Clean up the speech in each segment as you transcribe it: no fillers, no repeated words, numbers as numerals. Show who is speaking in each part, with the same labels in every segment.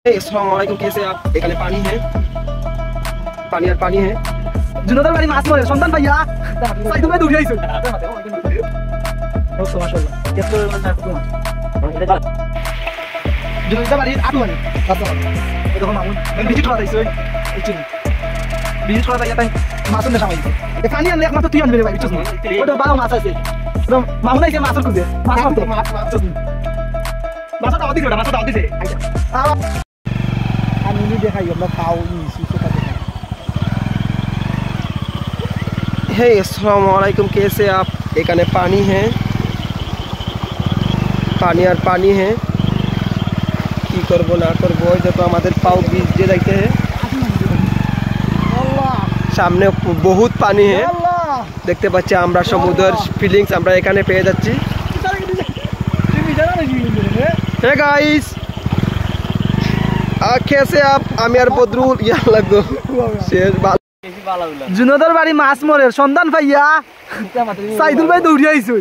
Speaker 1: अस्सलामुअलैकुम, कैसे आप? एखाने पानी है, पानी और पानी है। जुनोदर बारी माছ मरे সন্তান ভাইয়া সাইদু ভাই দৌড়ে আইছো ওসো মাশাআল্লাহ কেতো না কত जुनोदर বারি আটু মানে আচ্ছা এই দেখো মামুন ভিজিট করা আইছো এই চিনি ভিজিট করা আইয়া তাই মাছ না সামাই এ পানি আনলে একমাত্র তুই আনবি রে ভাই বুঝছস ওটা বারো মাছ আছে তো মামুন আইছে মাছ খুঁজে মাছ মারতে মাছ দাও দিছে মাছ দাও দিছে नहीं देखा ये लोग खाओ इसी से करते हैं। हे अस्सलामुअलैकुम, कैसे आप? एखाने पानी है, पानी और पानी है। की करबो ना करबो देखो हमारे पाव बीच दे जाते हैं। सामने बहुत पानी है, देखते बच्चे আমরা সমুদ্রের ফিলিংস আমরা এখানে পেয়ে যাচ্ছি। हे गाइस, कैसे आप? आमिर बदरुल यहाँ लगो शेर जुनोदर बारी माছ मरे সন্তান ভাইয়া সাইদুল ভাই দৌড়িয়া আইছো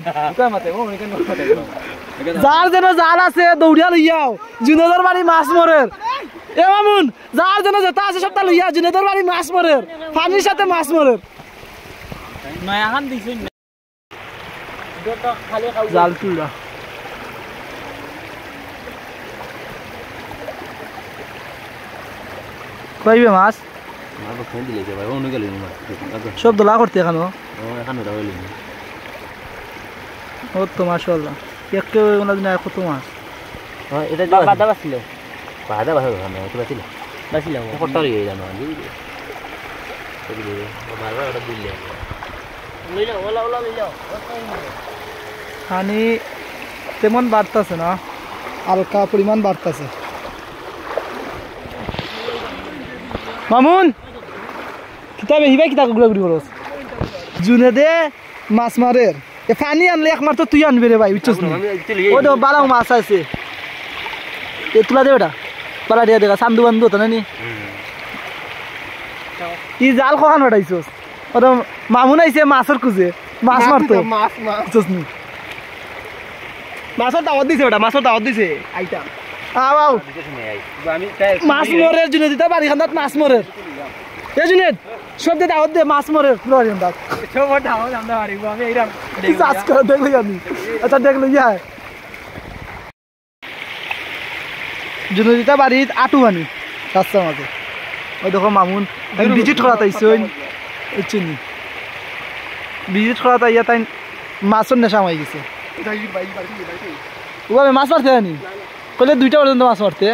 Speaker 1: যার যেন জাল আছে দৌড়িয়া লইয়াও जुनोदर বারি মাছ মরে এ মামুন যার যেন যেটা আছে সবটা লইয়া जुनोदर বারি মাছ মরে পানির সাথে মাছ মরে নয়া খান দিছেন জাল তুলা কইবে মাছ মাছ ফোন দিলে ভাই অন্য গেল মাছ সব দলা করতে এখানে এখানে রাইলি ও তো মাশাআল্লাহ একটু ওনা দিনা কত মাছ হ্যাঁ এটা বাদা বাছিল বাদা না এটা বাছিল কতরি এই জানো বারবার ওটা দিলে লই যাও ওলা লই যাও পানি তেমন বাড়তাছে না, হালকা পরিমাণ বাড়তাছে। মামুন কিতাবে হিবা কিতা গুড়াগুড়ি করস জুনে দে মাছ মারের এ পানি আনলে একমাত্র তুই আনবি রে ভাই বুঝছস না ওই তো বালাও মাছ আছে এ তুলা দে বেটা বালা দিয়া দেখা সান্দু বান্দু তো নানি ই জাল কখান হটাইছস ওটা মামুন আইছে মাছের খুঁজে মাছ মারতো মাছ বুঝছস নি মাছের দাওয়াত দিছে বেটা মাছের দাওয়াত দিছে আইতা আও মাছ মরে জুনে দিতে বাড়ি খান্দাত মাছ মরে এ জুনেদ সব দে দাওয়াত দে মাছ মরে পুরো খান্দাত সব দাওয়াত আমরা বাড়িব আমি এইরা সাজ করে দেখলি আমি আচ্ছা দেখলি ইয়া জুনে দিতে বাড়ি আটু আনি রাস্তা মাঝে ওই দেখো মামুন ভিজিট করাতে আইছই চিনি ভিজিট করাতে ইয়া তাই মাছের নেশা মাই গেছে ওভাবে মাছ মারতে জানি কইলে 2টা পর্যন্ত মাছ মারতে